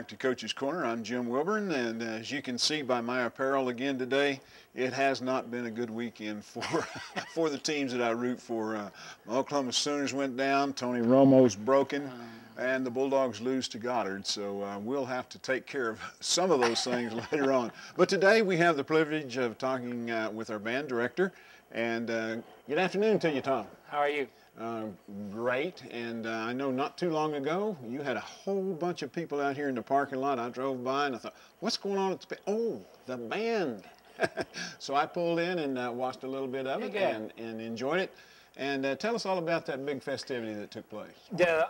back to Coach's Corner. I'm Jim Wilburn, and as you can see by my apparel again today, it has not been a good weekend for for the teams that I root for. Oklahoma Sooners went down, Tony Romo's broken, and the Bulldogs lose to Goddard. So we'll have to take care of some of those things later on. But today we have the privilege of talking with our band director. And good afternoon to you, Tom. How are you? Great, and I know not too long ago you had a whole bunch of people out here in the parking lot. I drove by and I thought, what's going on at the band? Oh, the band. So I pulled in and watched a little bit of it and enjoyed it. And tell us all about that big festivity that took place. The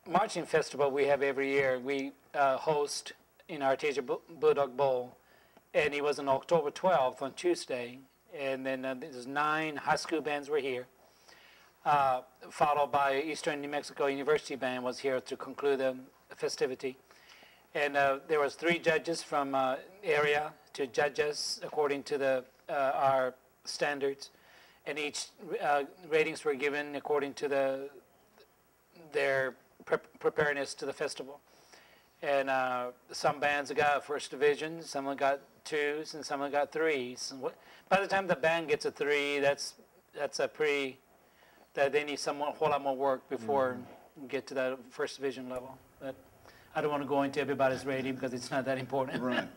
marching festival we have every year, we host in Artesia Bulldog Bowl, and it was on October 12th on Tuesday, and then there's 9 high school bands were here. Followed by Eastern New Mexico University Band was here to conclude the festivity. And there was 3 judges from area to judge us according to our standards. And each ratings were given according to their preparedness to the festival. And some bands got first division, some got 2s, and some got 3s. And by the time the band gets a 3, that's a pretty... that they need a whole lot more work before we get to that first division level. But I don't want to go into everybody's rating because it's not that important. Right.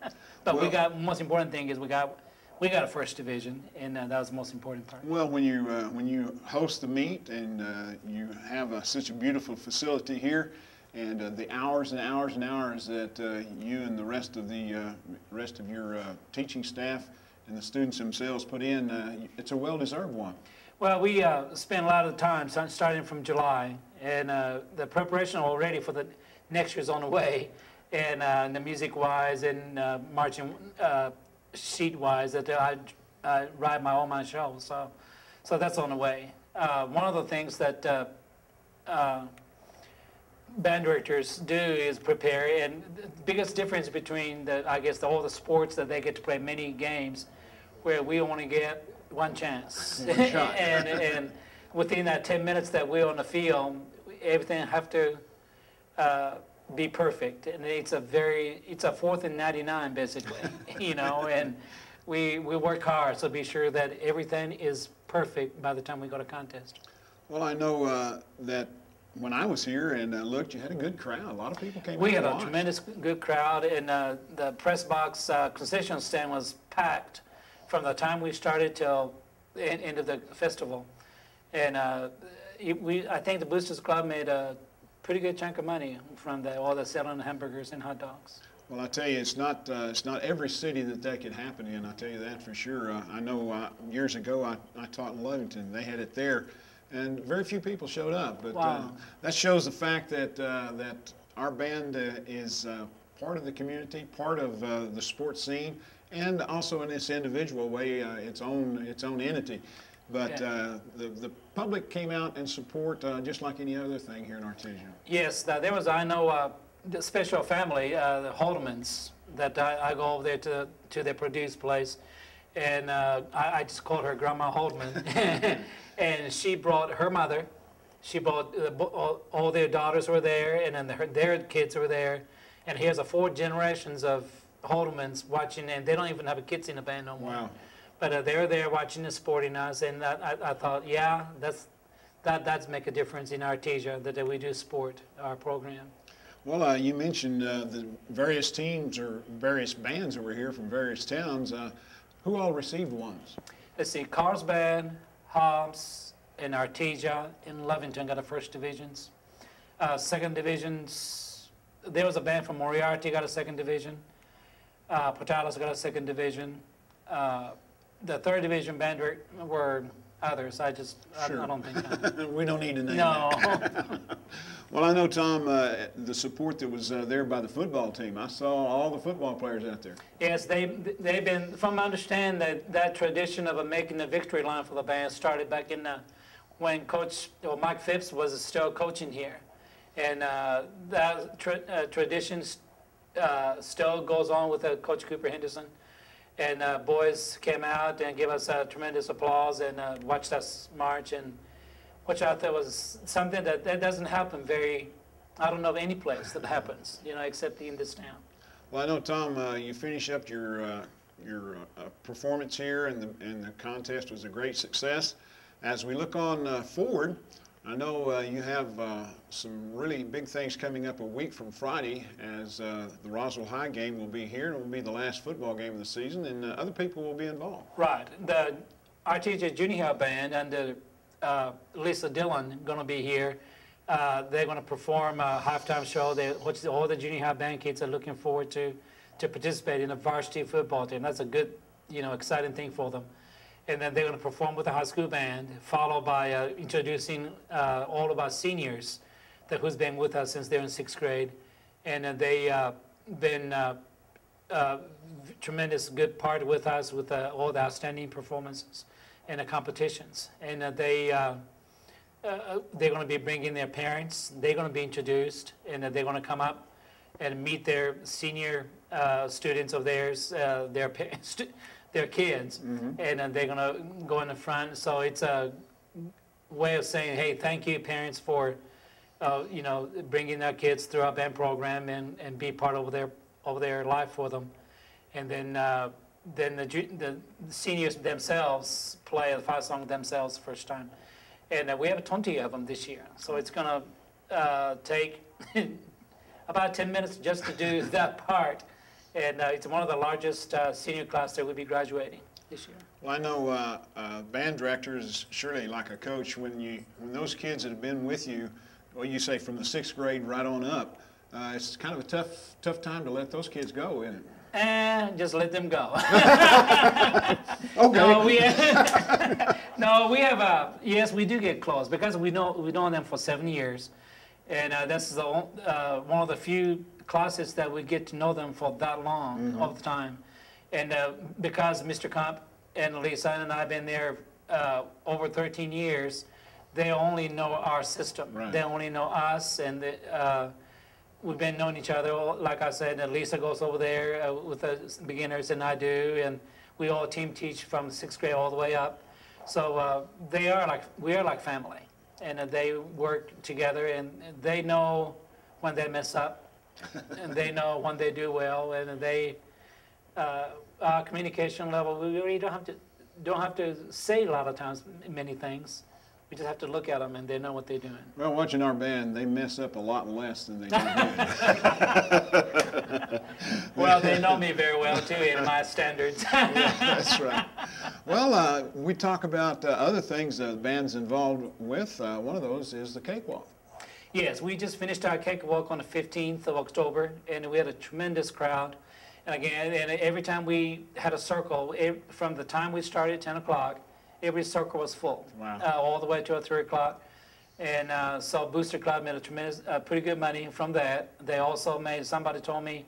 But well, most important thing is we got a first division, and that was the most important part. Well, when you host the meet and you have such a beautiful facility here, and the hours and hours and hours that you and the rest of your teaching staff and the students themselves put in, it's a well-deserved one. Well, we spent a lot of time starting from July, and the preparation already for the next year's on the way, and the music-wise and marching sheet-wise, that I write all my shows, so that's on the way. One of the things that band directors do is prepare, and the biggest difference between all the sports that they get to play many games, where we only get one chance. One shot. and within that 10 minutes that we're on the field, everything have to be perfect. And it's a 4th and 99 basically, you know, and we work hard, so be sure that everything is perfect by the time we go to contest. Well, I know that when I was here and looked, you had a good crowd. A lot of people came. We had a tremendous good crowd, and the press box concession stand was packed from the time we started till the end of the festival. And I think the Boosters Club made a pretty good chunk of money from all the selling hamburgers and hot dogs. Well, I tell you, it's not every city that could happen in. I tell you that for sure. I know years ago I taught in Lovington. They had it there, and very few people showed up. But wow. That shows the fact that our band is part of the community, part of the sports scene, and also in this individual way, its own entity. But the public came out in support just like any other thing here in Artesia. Yes, there was, I know, the special family, the Holdemans, that I go over there to their produce place, and I just called her Grandma Holdeman. And she brought her mother, she brought all their daughters were there, and then their kids were there, and here's 4 generations of Holdemans watching, and they don't even have kids in the band no more. Wow. But they're there watching and supporting us, and I thought, yeah, that's make a difference in Artesia, that we do support our program. Well, you mentioned the various teams or various bands that were here from various towns. Who all received ones? Let's see, Carlsbad, Hobbs, and Artesia, and Lovington got the first divisions. Second divisions, there was a band from Moriarty got a second division. Portales got a second division. The third division band were others. I don't think. We don't need to name no. that. Well, I know, Tom, the support that was there by the football team. I saw all the football players out there. Yes, they've been, from I understand, that tradition of making the victory line for the band started back in when Mike Phipps was still coaching here. And that tradition still goes on with Coach Cooper Henderson. And boys came out and gave us tremendous applause and watched us march, and which I thought was something that doesn't happen very I don't know of any place that happens, you know, except in this town. Well, I know, Tom, you finish up your performance here, and the contest was a great success. As we look on forward, I know you have some really big things coming up a week from Friday, as the Roswell High game will be here, and it will be the last football game of the season, and other people will be involved. Right. Our teacher junior high band under Lisa Dillon going to be here. They're going to perform a halftime show, which all the junior high band kids are looking forward to participate in a varsity football team. That's a good, you know, exciting thing for them. And then they're going to perform with the high school band, followed by introducing all of our seniors who's been with us since they're in 6th grade. And they been tremendous good part with us with all the outstanding performances and the competitions. And they're going to be bringing their parents. They're going to be introduced, and they're going to come up and meet their senior students of theirs, their kids, and they're going to go in the front. So it's a way of saying, hey, thank you, parents, for you know, bringing their kids through our band program and be part of their life for them. And then the seniors themselves play the 5 songs themselves first time. And we have 20 of them this year. So it's going to take about 10 minutes just to do that part. And it's one of the largest senior class that will be graduating this year. Well, I know band directors, surely like a coach, when those kids that have been with you, well, you say from the 6th grade right on up, it's kind of a tough time to let those kids go, isn't it? And just let them go. Okay. No, we have yes, we do get close because we know them for 7 years, and that's one of the few classes that we get to know them for that long all the time. And because Mr. Comp and Lisa and I have been there over 13 years, they only know our system. Right. They only know us, and we've been knowing each other. Like I said, and Lisa goes over there with the beginners, and I do, and we all team teach from 6th grade all the way up. So we are like family, and they work together, and they know when they mess up. And they know when they do well, and our communication level, we really don't have to say a lot of times many things. We just have to look at them, and they know what they're doing. Well, watching our band, they mess up a lot less than they do. Well, they know me very well too, in my standards. Yeah, that's right. Well, we talk about other things the band's involved with. One of those is the Cakewalk. Yes, we just finished our Cakewalk on the 15th of October, and we had a tremendous crowd. And again, and every time we had a circle, from the time we started at 10 o'clock, every circle was full. Wow. All the way to 3 o'clock. And so Booster Club made pretty good money from that. They also made, somebody told me,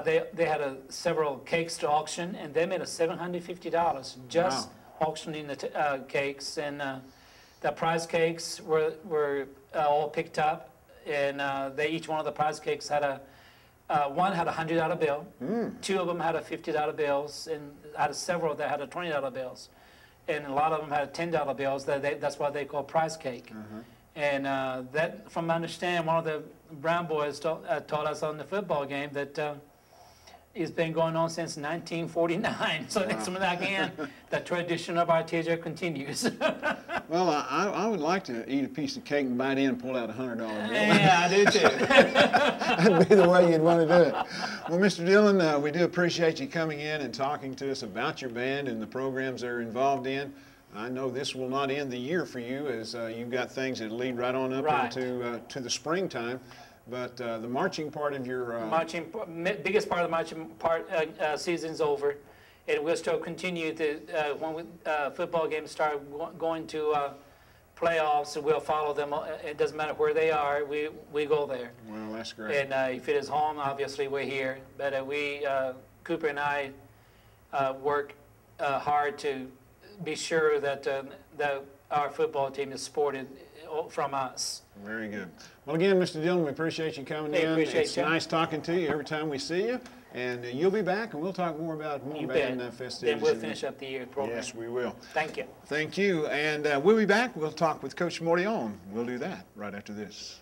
they had several cakes to auction, and they made $750 just auctioning the cakes. And the prize cakes were all picked up, and each one of the prize cakes had one had a $100 bill, 2 of them had a $50 bills, and out of several that had a $20 bills, and a lot of them had $10 bills. That's why they call prize cake. And that, from my understanding, one of the Brown boys taught us on the football game that it's been going on since 1949. So that's again, the tradition of our teacher continues. Well, I would like to eat a piece of cake and bite in and pull out a $100 bill. Yeah, I do too. That'd be the way you'd want to do it. Well, Mr. Dillon, we do appreciate you coming in and talking to us about your band and the programs they're involved in. I know this will not end the year for you, as you've got things that lead right on up into to the springtime. But the marching part of your biggest part of the marching season's over, and we'll still continue to when football games start going to playoffs. We'll follow them. It doesn't matter where they are. We go there. Well, that's great. And if it is home, obviously we're here. But Cooper and I work hard to be sure that our football team is supported from us. Very good. Well, again, Mr. Dillon, we appreciate you coming in. It's nice talking to you every time we see you. And you'll be back, and we'll talk more about band festivities. Then we'll finish up the year program. Yes, we will. Thank you. Thank you. And we'll be back. We'll talk with Coach Mordion. We'll do that right after this.